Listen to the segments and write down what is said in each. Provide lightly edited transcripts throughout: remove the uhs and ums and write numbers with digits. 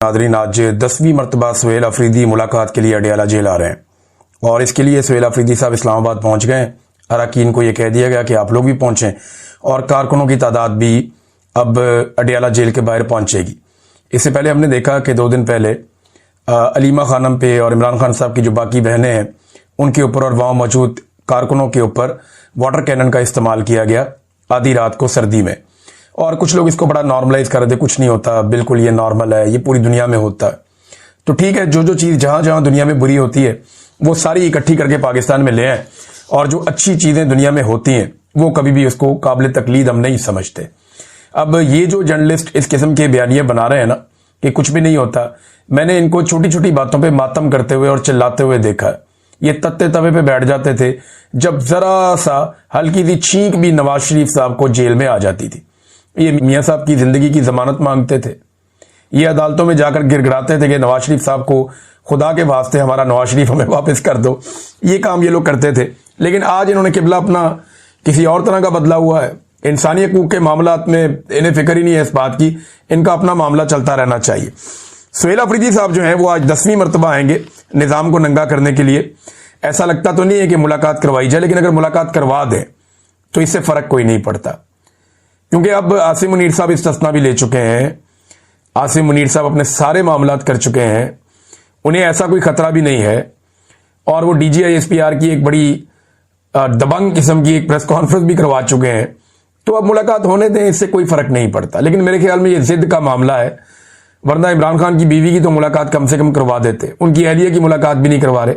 Nadreen, आज 10वीं मरतबा सुहेल अफरीदी मुलाकात के लिए अडियाला जेल आ रहे हैं और इसके लिए सुहेल अफरीदी साहब इस्लामाबाद पहुंच गए। अरकान को यह कह दिया गया कि आप लोग भी पहुंचें और कारकुनों की तादाद भी अब अडियाला जेल के बाहर पहुंचेगी। इससे पहले हमने देखा कि 2 दिन पहले अलीमा खानम पे और इमरान खान साहब की जो बाकी बहनें हैं उनके ऊपर और वहां मौजूद कारकुनों के ऊपर वाटर कैनन का इस्तेमाल किया गया आधी रात को सर्दी में। और कुछ लोग इसको बड़ा नॉर्मलाइज कर रहे थे, कुछ नहीं होता, बिल्कुल ये नॉर्मल है, ये पूरी दुनिया में होता है। तो ठीक है, जो जो चीज जहां जहां दुनिया में बुरी होती है वो सारी इकट्ठी करके पाकिस्तान में ले आए और जो अच्छी चीजें दुनिया में होती हैं वो कभी भी उसको काबिल तकलीद हम नहीं समझते। अब ये जो जर्नलिस्ट इस किस्म के बयानिए बना रहे हैं ना कि कुछ भी नहीं होता, मैंने इनको छोटी छोटी बातों पे मातम करते हुए और चिल्लाते हुए देखा है। ये तत्ते तवे पे बैठ जाते थे जब जरा सा हल्की सी छींक भी नवाज शरीफ साहब को जेल में आ जाती थी। ये मियां साहब की जिंदगी की जमानत मांगते थे, ये अदालतों में जाकर गिड़गिड़ाते थे कि नवाज शरीफ साहब को खुदा के वास्ते हमारा नवाज शरीफ हमें वापस कर दो। ये काम ये लोग करते थे। लेकिन आज इन्होंने किबला अपना किसी और तरह का बदला हुआ है। इंसानी हकूक के मामलात में इन्हें फिक्र ही नहीं है इस बात की, इनका अपना मामला चलता रहना चाहिए। सुहेल अफरीदी साहब जो है वो आज 10वीं मरतबा आएंगे निजाम को नंगा करने के लिए। ऐसा लगता तो नहीं है कि मुलाकात करवाई जाए, लेकिन अगर मुलाकात करवा दें तो इससे फर्क कोई नहीं पड़ता, क्योंकि अब आसिम मुनीर साहब इस्तिस्ना भी ले चुके हैं। आसिम मुनीर साहब अपने सारे मामलात कर चुके हैं, उन्हें ऐसा कोई खतरा भी नहीं है। और वो DGI-SPR की एक बड़ी दबंग किस्म की एक प्रेस कॉन्फ्रेंस भी करवा चुके हैं। तो अब मुलाकात होने दें, इससे कोई फर्क नहीं पड़ता। लेकिन मेरे ख्याल में ये जिद का मामला है, वरना इमरान खान की बीवी की तो मुलाकात कम से कम करवा देते, उनकी अहलिया की मुलाकात भी नहीं करवा रहे।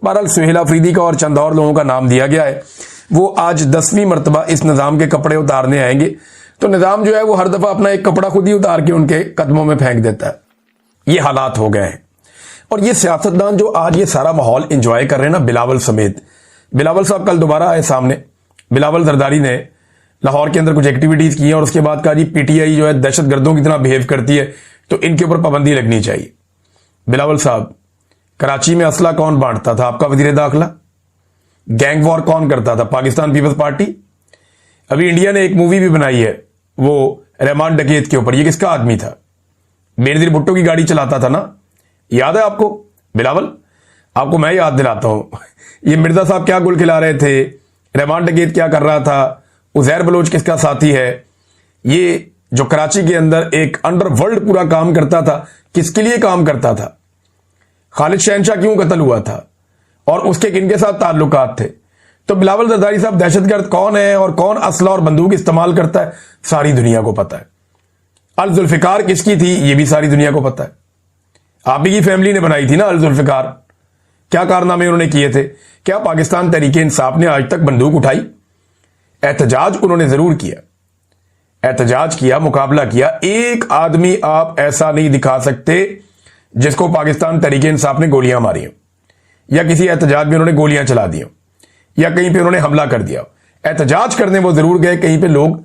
बहरहाल सुहेल अफरीदी का और चंद और लोगों का नाम दिया गया है, वो आज 10वीं मरतबा इस निजाम के कपड़े उतारने आएंगे। तो निजाम जो है वो हर दफा अपना एक कपड़ा खुद ही उतार के उनके कदमों में फेंक देता है। ये हालात हो गए हैं। और ये सियासतदान जो आज ये सारा माहौल एंजॉय कर रहे हैं ना, बिलावल समेत, बिलावल साहब कल दोबारा आए सामने। बिलावल जरदारी ने लाहौर के अंदर कुछ एक्टिविटीज की और उसके बाद कहा जी PTI जो है दहशतगर्दों की तरह बिहेव करती है तो इनके ऊपर पाबंदी लगनी चाहिए। बिलावल साहब, कराची में असला कौन बांटता था? आपका वजीर दाखिला। गैंग वॉर कौन करता था? Pakistan Peoples Party. अभी इंडिया ने एक मूवी भी बनाई है वो रहमान डकैत के ऊपर, ये किसका आदमी था? बेनजीर भुट्टो की गाड़ी चलाता था ना, याद है आपको? बिलावल, आपको मैं याद दिलाता हूं ये मिर्जा साहब क्या गुल खिला रहे थे, रहमान डकैत क्या कर रहा था, उजैर बलोच किसका साथी है। ये जो कराची के अंदर एक अंडरवर्ल्ड पूरा काम करता था, किसके लिए काम करता था? खालिद शहनशाह क्यों कत्ल हुआ था और उसके किनके साथ ताल्लुकात थे? तो बिलावल जरदारी साहब दहशतगर्द कौन है और कौन असला और बंदूक इस्तेमाल करता है, सारी दुनिया को पता है। अल जुल्फिकार किसकी थी, ये भी सारी दुनिया को पता है। आप ही की फैमिली ने बनाई थी ना अल जुल्फिकार। क्या कारनामे उन्होंने किए थे? क्या पाकिस्तान तहरीक इंसाफ ने आज तक बंदूक उठाई? एहतजाज उन्होंने जरूर किया, एहतजाज किया, मुकाबला किया। एक आदमी आप ऐसा नहीं दिखा सकते जिसको पाकिस्तान तहरीक इंसाफ ने गोलियां मारी हो, या किसी एहतजाज में उन्होंने गोलियां चला दी हो, या कहीं पे उन्होंने हमला कर दिया। एहतजाज करने वो जरूर गए कहीं पे। लोग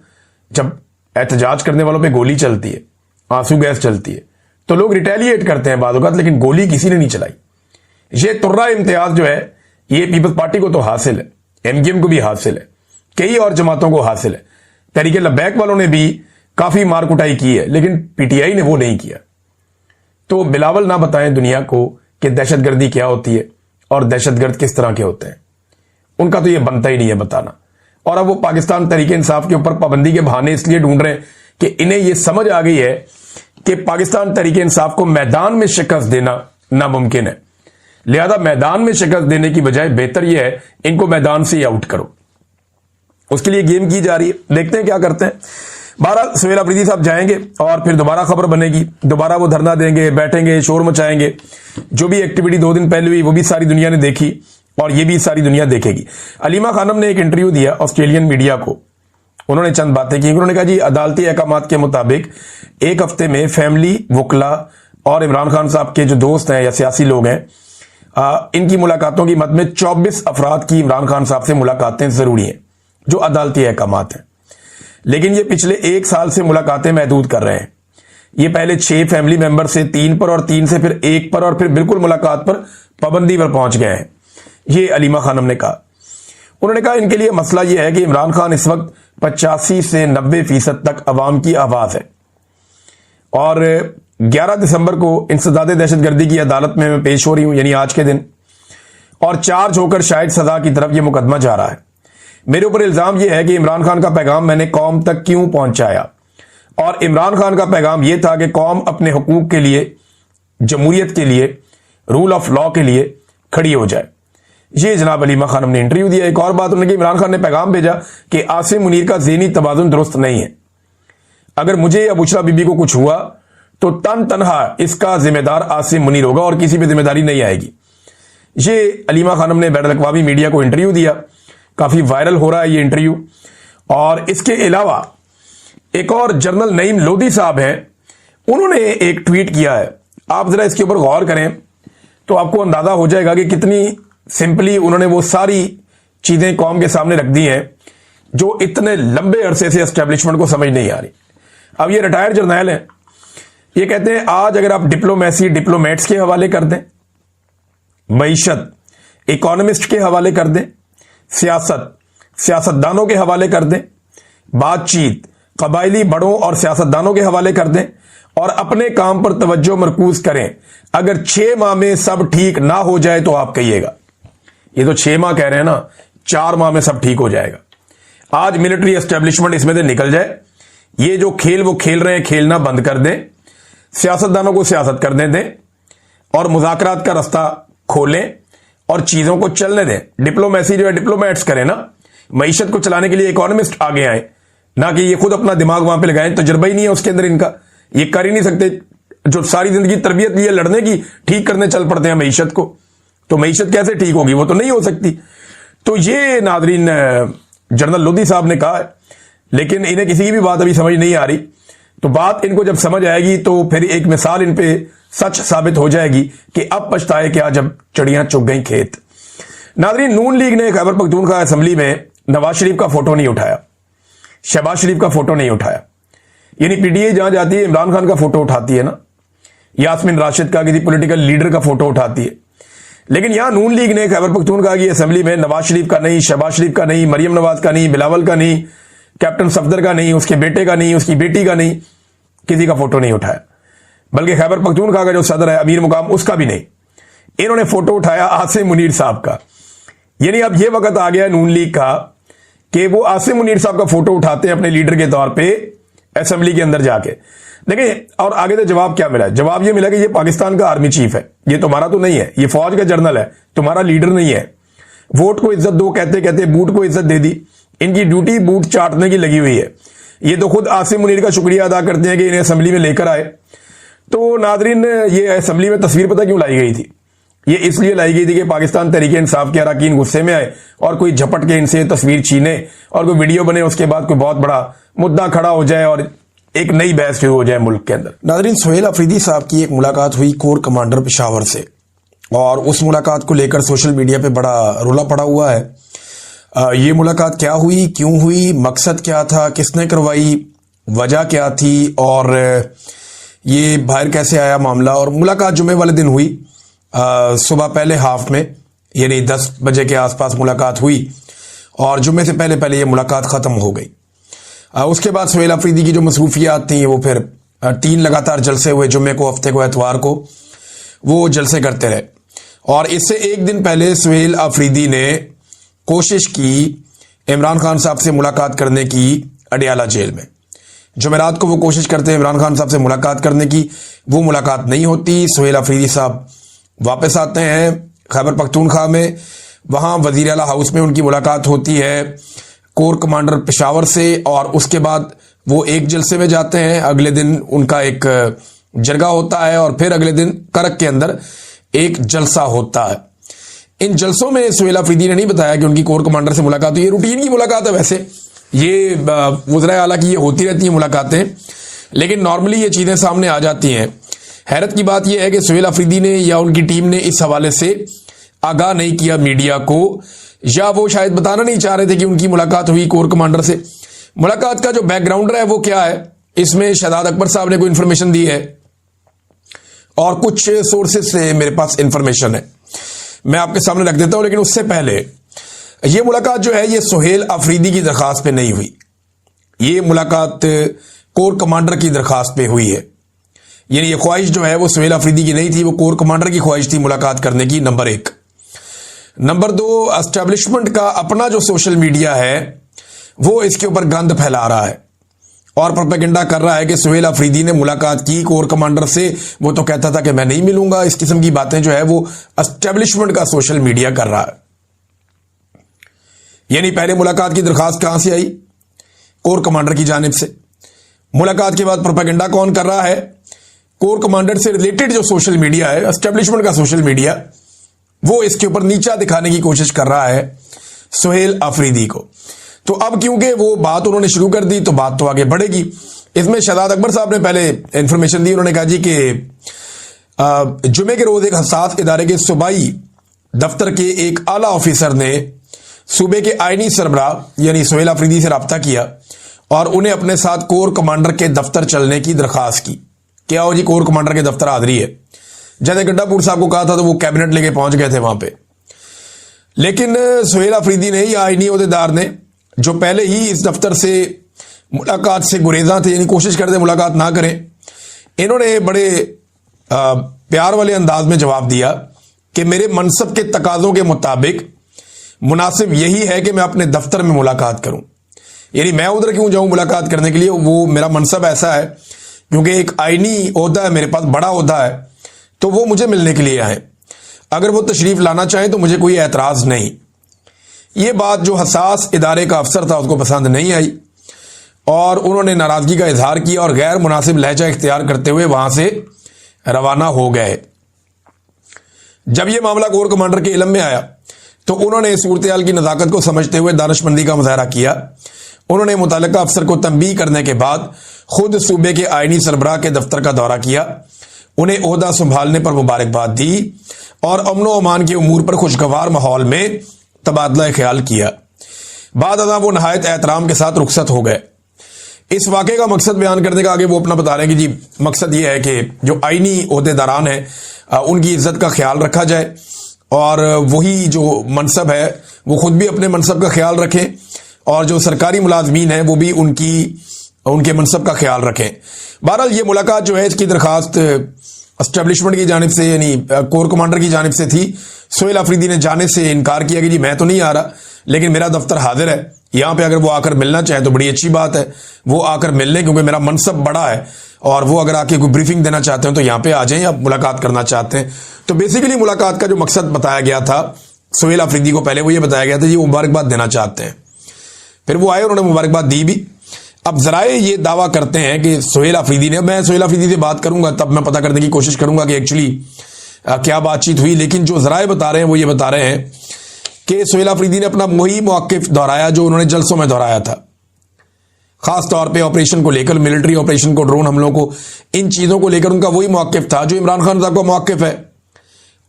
जब एहतजाज करने वालों पे गोली चलती है, आंसू गैस चलती है, तो लोग रिटेलिएट करते हैं बादौगत, लेकिन गोली किसी ने नहीं चलाई। ये तुर्रा इम्तियाज जो है ये पीपल्स पार्टी को तो हासिल है, MKM को भी हासिल है, कई और जमातों को हासिल है। तहरीक लब्बैक वालों ने भी काफी मार कुटाई की है, लेकिन PTI ने वो नहीं किया। तो बिलावल ना बताएं दुनिया को कि दहशतगर्दी क्या होती है और दहशतगर्द किस तरह के होते हैं, उनका तो यह बनता ही नहीं है बताना। और अब वो पाकिस्तान तहरीक इंसाफ के ऊपर पाबंदी के बहाने इसलिए ढूंढ रहे हैं कि इन्हें यह समझ आ गई है कि पाकिस्तान तहरीक इंसाफ को मैदान में शिकस्त देना नामुमकिन है। लिहाजा मैदान में शिकस्त देने की बजाय बेहतर यह है इनको मैदान से ही आउट करो। उसके लिए गेम की जा रही है, देखते हैं क्या करते हैं। 12 सुहेल अफरीदी साहब जाएंगे और फिर दोबारा खबर बनेगी, दोबारा वो धरना देंगे, बैठेंगे, शोर मचाएंगे। जो भी एक्टिविटी 2 दिन पहले हुई वो भी सारी दुनिया ने देखी और ये भी सारी दुनिया देखेगी। अलीमा खानम ने एक इंटरव्यू दिया ऑस्ट्रेलियन मीडिया को, उन्होंने चंद बातें की। उन्होंने कहा जी अदालती अहकामात के मुताबिक 1 हफ्ते में फैमिली, वकला और इमरान खान साहब के जो दोस्त हैं या सियासी लोग हैं, इनकी मुलाकातों की मद में 24 अफराद की इमरान खान साहब से मुलाकातें जरूरी हैं, जो अदालती अहकामात हैं। लेकिन ये पिछले 1 साल से मुलाकातें महदूद कर रहे हैं। ये पहले 6 फैमिली मेंबर से 3 पर और 3 से फिर 1 पर और फिर बिल्कुल मुलाकात पर पाबंदी पर पहुंच गए हैं, ये अलीमा खानम ने कहा। उन्होंने कहा इनके लिए मसला यह है कि इमरान खान इस वक्त 85 से 90% तक अवाम की आवाज है और 11 दिसंबर को इंसदादे दहशतगर्दी की अदालत में मैं पेश हो रही हूं, यानी आज के दिन, और चार्ज होकर शायद सजा की तरफ यह मुकदमा जा रहा है। मेरे ऊपर इल्जाम यह है कि इमरान खान का पैगाम मैंने कौम तक क्यों पहुंचाया, और इमरान खान का पैगाम यह था कि कौम अपने हुकूक के लिए, जमहूरियत के लिए, रूल ऑफ लॉ के लिए खड़ी हो जाए। ये जनाब अलीमा खानम ने इंटरव्यू दिया। एक और बात उन्होंने, इमरान खान ने पैगाम भेजा कि आसिम मुनीर का ज़हनी तवाज़ुन दुरुस्त नहीं है, अगर मुझे या बुशरा बीबी को कुछ हुआ तो तनहा इसका जिम्मेदार आसिम मुनीर होगा और किसी पे जिम्मेदारी नहीं आएगी। ये अलीमा खानम ने बैनुल अक़वामी मीडिया को इंटरव्यू दिया, काफी वायरल हो रहा है ये इंटरव्यू। और इसके अलावा एक और जनरल नईम लोधी साहब हैं, उन्होंने एक ट्वीट किया है। आप जरा इसके ऊपर गौर करें तो आपको अंदाजा हो जाएगा कि कितनी सिंपली उन्होंने वो सारी चीजें कौम के सामने रख दी हैं जो इतने लंबे अरसे से एस्टेब्लिशमेंट को समझ नहीं आ रही। अब ये रिटायर्ड जर्नैल हैं, ये कहते हैं आज अगर आप डिप्लोमेसी डिप्लोमेट्स के हवाले कर दें, मईशत इकोनॉमिस्ट के हवाले कर दें, सियासत सियासतदानों के हवाले कर दें, बातचीत कबायली बड़ों और सियासतदानों के हवाले कर दें और अपने काम पर तवज्जो मरकूज करें, अगर 6 माह में सब ठीक ना हो जाए तो आप कहिएगा। ये तो 6 माह कह रहे हैं ना, 4 माह में सब ठीक हो जाएगा। आज मिलिट्री एस्टेब्लिशमेंट इसमें से निकल जाए, ये जो खेल वो खेल रहे हैं खेलना बंद कर दें, सियासतदानों को सियासत करने दें और मुज़ाकरात का रास्ता खोलें और चीजों को चलने दें। डिप्लोमेसी जो है डिप्लोमेट्स करें ना, मईशत को चलाने के लिए इकोनॉमिस्ट आगे आए, ना कि ये खुद अपना दिमाग वहां पे लगाएं। तजुर्बा ही नहीं है उसके अंदर इनका, ये कर ही नहीं सकते। जो सारी जिंदगी तरबियत ली है लड़ने की, ठीक करने चल पड़ते हैं मईशत को, तो मईशत कैसे ठीक होगी, वो तो नहीं हो सकती। तो ये नादरीन जनरल लोधी साहब ने कहा है, लेकिन इन्हें किसी की भी बात अभी समझ नहीं आ रही। तो बात इनको जब समझ आएगी तो फिर एक मिसाल इन पे सच साबित हो जाएगी कि अब पछताए क्या जब चिड़ियां चुग गई खेत। नादरीन, नून लीग ने खैबर पख्तूनख्वा असेंबली में नवाज शरीफ का फोटो नहीं उठाया, शहबाज शरीफ का फोटो नहीं उठाया। यानी पीटीआई जहां जाती है इमरान खान का फोटो उठाती है ना, यास्मीन राशिद का किसी पॉलिटिकल लीडर का फोटो उठाती है, लेकिन यहां नून लीग ने खैबर पख्तूनख्वा की असेंबली में नवाज शरीफ का नहीं, शहबाज शरीफ का नहीं, मरियम नवाज का नहीं, बिलावल का नहीं, कैप्टन सफदर का नहीं, उसके बेटे का नहीं, उसकी बेटी का नहीं, किसी का फोटो नहीं उठाया। बल्कि खैबर पख्तूनख्वा का जो सदर है अमीर मुकाम, उसका भी नहीं। इन्होंने फोटो उठाया आसिम मुनीर साहब का। यानी अब यह वक्त आ गया नून लीग का कि वो आसिम मुनीर साहब का फोटो उठाते हैं अपने लीडर के तौर पे असेंबली के अंदर जाके। देखिए, और आगे तो जवाब क्या मिला? जवाब ये मिला कि ये पाकिस्तान का आर्मी चीफ है, ये तुम्हारा तो नहीं है, ये फौज का जनरल है, तुम्हारा लीडर नहीं है। वोट को इज्जत दो कहते कहते बूट को इज्जत दे दी। इनकी ड्यूटी बूट चाटने की लगी हुई है। ये तो खुद आसिम मुनीर का शुक्रिया अदा करते हैं कि इन्हें असेंबली में लेकर आए। तो नादरीन, ये असेंबली में तस्वीर पता क्यों लाई गई थी? ये इसलिए लाई गई थी कि पाकिस्तान तहरीके इंसाफ के अरकान गुस्से में आए और कोई झपट के इनसे तस्वीर छीने और कोई वीडियो बने, उसके बाद कोई बहुत बड़ा मुद्दा खड़ा हो जाए और एक नई बहस शुरू हो जाए मुल्क के अंदर। नादरीन, सुहेल अफरीदी साहब की एक मुलाकात हुई कोर कमांडर पेशावर से, और उस मुलाकात को लेकर सोशल मीडिया पे बड़ा रोला पड़ा हुआ है। ये मुलाकात क्या हुई, क्यों हुई, मकसद क्या था, किसने करवाई, वजह क्या थी, और ये बाहर कैसे आया मामला। और मुलाकात जुमे वाले दिन हुई, सुबह पहले हाफ में, यानी 10 बजे के आसपास मुलाकात हुई और जुमे से पहले पहले ये मुलाकात ख़त्म हो गई। उसके बाद सुहेल अफरीदी की जो मसरूफियात थी वो फिर 3 लगातार जलसे हुए, जुमे को, हफ्ते को, एतवार को वो जलसे करते रहे। और इससे एक दिन पहले सुहेल अफरीदी ने कोशिश की इमरान खान साहब से मुलाकात करने की अडियाला जेल में। जुमेरात को वो कोशिश करते हैं इमरान खान साहब से मुलाकात करने की, वो मुलाकात नहीं होती। सुहेल अफरीदी साहब वापस आते हैं खैबर पख्तूनख्वा में, वहाँ वजीर आला हाउस में उनकी मुलाकात होती है कोर कमांडर पेशावर से, और उसके बाद वो एक जलसे में जाते हैं। अगले दिन उनका एक जरगा होता है और फिर अगले दिन करक के अंदर एक जलसा होता है। इन जलसों में सुहेल अफरीदी ने नहीं बताया कि उनकी कोर कमांडर से मुलाकात हुई। ये रूटीन की मुलाकात है, वैसे ये वज़ीर आला की ये होती रहती हैं मुलाकातें, लेकिन नॉर्मली ये चीज़ें सामने आ जाती हैं। हैरत की बात यह है कि सुहेल अफरीदी ने या उनकी टीम ने इस हवाले से आगाह नहीं किया मीडिया को, या वो शायद बताना नहीं चाह रहे थे कि उनकी मुलाकात हुई कोर कमांडर से। मुलाकात का जो बैकग्राउंड है वो क्या है, इसमें शहजाद अकबर साहब ने कोई इन्फॉर्मेशन दी है और कुछ सोर्सेज से मेरे पास इंफॉर्मेशन है, मैं आपके सामने रख देता हूं। लेकिन उससे पहले यह मुलाकात जो है ये सुहेल अफरीदी की दरखास्त पे नहीं हुई, ये मुलाकात कोर कमांडर की दरखास्त पे हुई है। यानी ये ख्वाहिश जो है वो सुहेल अफरीदी की नहीं थी, वो कोर कमांडर की ख्वाहिश थी मुलाकात करने की, नंबर 1। नंबर 2, एस्टेब्लिशमेंट का अपना जो सोशल मीडिया है वो इसके ऊपर गंद फैला रहा है और प्रोपेगेंडा कर रहा है कि सुहेल अफरीदी ने मुलाकात की कोर कमांडर से, वो तो कहता था कि मैं नहीं मिलूंगा। इस किस्म की बातें जो है वो एस्टेब्लिशमेंट का सोशल मीडिया कर रहा है। यानी पहले मुलाकात की दरखास्त कहां से आई? कोर कमांडर की जानिब से। मुलाकात के बाद प्रोपेगेंडा कौन कर रहा है? कोर कमांडर से रिलेटेड जो सोशल मीडिया है, एस्टेब्लिशमेंट का सोशल मीडिया, वो इसके ऊपर नीचा दिखाने की कोशिश कर रहा है सुहेल अफरीदी को। तो अब क्योंकि वो बात उन्होंने शुरू कर दी तो बात तो आगे बढ़ेगी। इसमें शहजाद अकबर साहब ने पहले इंफॉर्मेशन दी। उन्होंने कहा जी कि जुमे के रोज एक हसास इदारे के सूबाई दफ्तर के एक आला ऑफिसर ने सूबे के आईनी सरबराह यानी सुहेल अफरीदी से रब्ता किया और उन्हें अपने साथ कोर कमांडर के दफ्तर चलने की दरखास्त की। क्या हो जी, कोर कमांडर के दफ्तर हाजिरी है। जैसे गड्ढापुर साहब को कहा था तो वो कैबिनेट लेके पहुंच गए थे वहां पे, लेकिन सुहेल अफरीदी ने या आईनी अहदेदार ने, जो पहले ही इस दफ्तर से मुलाकात से गुरेजा थे, यानी कोशिश करते मुलाकात ना करें, इन्होंने बड़े प्यार वाले अंदाज में जवाब दिया कि मेरे मनसब के तकाजों के मुताबिक मुनासिब यही है कि मैं अपने दफ्तर में मुलाकात करूं। यानी मैं उधर क्यों जाऊं मुलाकात करने के लिए, वो मेरा मनसब ऐसा है क्योंकि एक आईनी ओहदा है मेरे पास, बड़ा ओहदा है, तो वो मुझे मिलने के लिए आए। अगर वो तशरीफ लाना चाहें तो मुझे कोई एतराज नहीं। ये बात जो हसास इदारे का अफसर था उसको पसंद नहीं आई और उन्होंने नाराजगी का इजहार किया और गैर मुनासिब लहजा इख्तियार करते हुए वहां से रवाना हो गए। जब यह मामला कोर कमांडर के इल्म में आया तो उन्होंने सूरत-ए-हाल की नज़ाकत को समझते हुए दानिशमंदी का मुजाहरा किया। उन्होंने मुतल्लिका अफसर को तंबीह करने के बाद खुद सूबे के आईनी सरबराह के दफ्तर का दौरा किया, उन्हें ओहदा संभालने पर मुबारकबाद दी और अमन व अमान के उमूर पर खुशगवार माहौल में तबादला ख्याल किया। बाद अदा वो नहायत एहतराम के साथ रुखसत हो गए। इस वाक़े का मकसद बयान करने का आगे वो अपना बता रहे हैं कि जी मकसद ये है कि जो आईनी ओहदेदारान हैं उनकी इज्जत का ख्याल रखा जाए और वही जो मनसब है वो खुद भी अपने मनसब का ख्याल रखें और जो सरकारी मुलाजमीन हैं वो भी उनके मनसब का ख्याल रखें। बहरहाल ये मुलाकात जो है इसकी दरखास्त एस्टेब्लिशमेंट की जानिब से यानी कोर कमांडर की जानिब से थी। सुहेल अफरीदी ने जाने से इनकार किया कि जी मैं तो नहीं आ रहा, लेकिन मेरा दफ्तर हाजिर है, यहाँ पे अगर वो आकर मिलना चाहे तो बड़ी अच्छी बात है, वो आकर मिल लें क्योंकि मेरा मनसब बड़ा है और वो अगर आके कोई ब्रीफिंग देना चाहते हैं तो यहाँ पे आ जाएं या मुलाकात करना चाहते हैं। तो बेसिकली मुलाकात का जो मकसद बताया गया था सुहेल अफरीदी को, पहले वो ये बताया गया था जी मुबारकबाद देना चाहते हैं। फिर वो आए, उन्होंने मुबारकबाद दी भी। अब जराए ये दावा करते हैं कि सुहेल अफरीदी ने, मैं सुहेल अफरीदी से बात करूंगा तब मैं पता करने की कोशिश करूंगा कि एक्चुअली क्या बातचीत हुई, लेकिन जो जराए बता रहे हैं वो ये बता रहे हैं कि सुहेल अफरीदी ने अपना वही मौक़िफ़ दोहराया जो उन्होंने जलसों में दोहराया था, खास तौर पे ऑपरेशन को लेकर, मिलिट्री ऑपरेशन को, ड्रोन हमलों को, इन चीजों को लेकर उनका वही मौक़िफ़ था जो इमरान खान साहब का मौक़िफ़ है।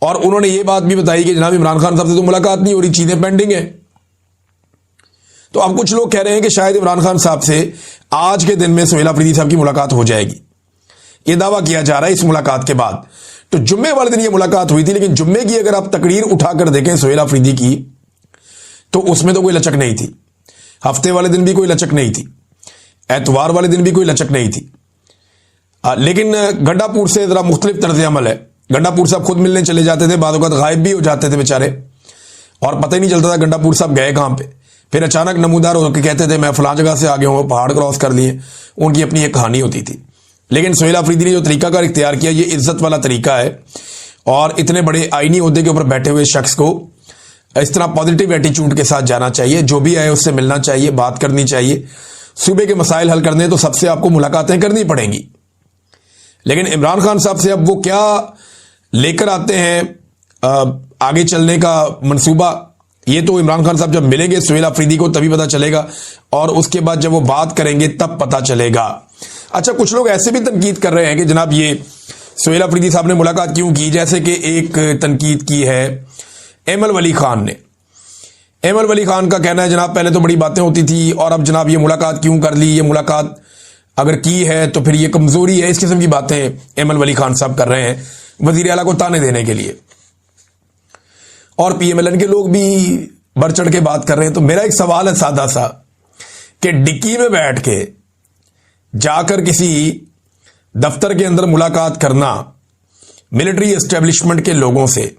और उन्होंने ये बात भी बताई कि जनाब इमरान खान साहब से तो मुलाकात नहीं हो रही, चीजें पेंडिंग है। तो अब कुछ लोग कह रहे हैं कि शायद इमरान खान साहब से आज के दिन में सुहेल अफरीदी साहब की मुलाकात हो जाएगी, ये दावा किया जा रहा है इस मुलाकात के बाद। तो जुम्मे वाले दिन ये मुलाकात हुई थी, लेकिन जुम्मे की अगर आप तकरीर उठाकर देखें सुहेल अफरीदी की तो उसमें तो कोई लचक नहीं थी, हफ्ते वाले दिन भी कोई लचक नहीं थी, एतवार वाले दिन भी कोई लचक नहीं थी। लेकिन गड्ढापुर से जरा मुख्तलिफ तर्ज अमल है। गड्ढापुर साहब खुद मिलने चले जाते थे, बाद वक़्त गायब भी हो जाते थे बेचारे और पता ही नहीं चलता था गड्ढापुर साहब गए कहां पे। फिर अचानक नमूदार होकर कहते थे मैं फलां जगह से आ गया हूं, पहाड़ क्रॉस कर लिए। उनकी अपनी एक कहानी होती थी। लेकिन सुहेल अफरीदी ने जो तरीका कार इख्तियार किया ये इज्जत वाला तरीका है और इतने बड़े आईनी ओहदे के ऊपर बैठे हुए शख्स को इस तरह पॉजिटिव एटीट्यूड के साथ जाना चाहिए, जो भी आए उससे मिलना चाहिए, बात करनी चाहिए। सूबे के मसाइल हल करने तो सबसे आपको मुलाकातें करनी पड़ेंगी। लेकिन इमरान खान साहब से अब वो क्या लेकर आते हैं आगे चलने का मंसूबा, ये तो इमरान खान साहब जब मिलेंगे सुहेल अफरीदी को तभी पता चलेगा और उसके बाद जब वो बात करेंगे तब पता चलेगा। अच्छा, कुछ लोग ऐसे भी तनकीद कर रहे हैं कि जनाब ये सुहेल अफरीदी साहब ने मुलाकात क्यों की, जैसे कि एक तनकीद की है एमल वली खान ने। एमल वली खान का कहना है जनाब पहले तो बड़ी बातें होती थी और अब जनाब ये मुलाकात क्यों कर ली, ये मुलाकात अगर की है तो फिर ये कमजोरी है। इस किस्म की बातें एमल वली खान साहब कर रहे हैं वजीर आला को ताने देने के लिए और पीएमएलएन के लोग भी बढ़ चढ़ के बात कर रहे हैं। तो मेरा एक सवाल है सादा सा कि डिक्की में बैठ के जाकर किसी दफ्तर के अंदर मुलाकात करना मिलिट्री एस्टेब्लिशमेंट के लोगों से,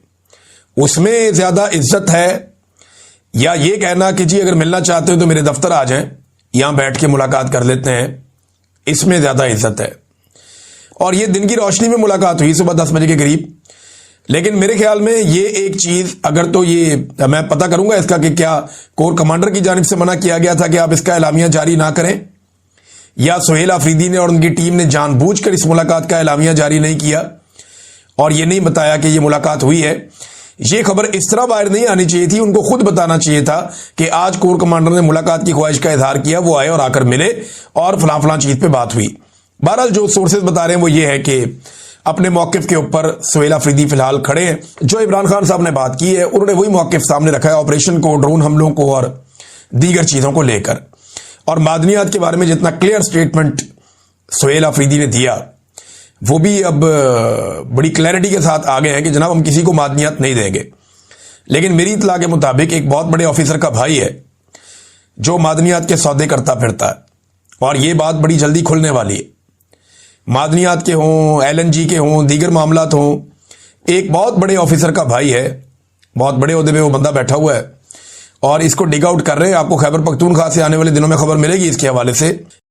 उसमें ज्यादा इज्जत है या ये कहना कि जी अगर मिलना चाहते हो तो मेरे दफ्तर आ जाएं, यहां बैठ के मुलाकात कर लेते हैं, इसमें ज्यादा इज्जत है। और ये दिन की रोशनी में मुलाकात हुई सुबह 10 बजे के करीब। लेकिन मेरे ख्याल में ये एक चीज, अगर तो ये मैं पता करूंगा इसका कि क्या कोर कमांडर की जानिब से मना किया गया था कि आप इसका एलामिया जारी ना करें, या सुहेल आफरीदी ने और उनकी टीम ने जानबूझकर इस मुलाकात का एलामिया जारी नहीं किया और ये नहीं बताया कि ये मुलाकात हुई है। ये खबर इस तरह बाहर नहीं आनी चाहिए थी, उनको खुद बताना चाहिए था कि आज कोर कमांडर ने मुलाकात की ख्वाहिश का इजहार किया, वो आए और आकर मिले और फलां फलां चीज पे बात हुई। बहरहाल जो सोर्सेज बता रहे हैं वो ये है कि अपने मौकिफ के ऊपर सुहेल आफरीदी फिलहाल खड़े हैं। जो इमरान खान साहब ने बात की है उन्होंने वही मौकिफ सामने रखा है ऑपरेशन को, ड्रोन हमलों को और दीगर चीजों को लेकर। और मादनियात के बारे में जितना क्लियर स्टेटमेंट सुहेल आफरीदी ने दिया वो भी अब बड़ी क्लैरिटी के साथ आ गए हैं कि जनाब हम किसी को मादनियात नहीं देंगे। लेकिन मेरी इतला के मुताबिक एक बहुत बड़े ऑफिसर का भाई है जो मादनियात के सौदे करता फिरता है और ये बात बड़ी जल्दी खुलने वाली है। मादनियात के हों, LNG के हों, दीगर मामलात हों, एक बहुत बड़े ऑफिसर का भाई है, बहुत बड़े ओहदे में वो बंदा बैठा हुआ है और इसको डिग आउट कर रहे हैं। आपको खैबर पख्तूनख्वा से आने वाले दिनों में खबर मिलेगी इसके हवाले से।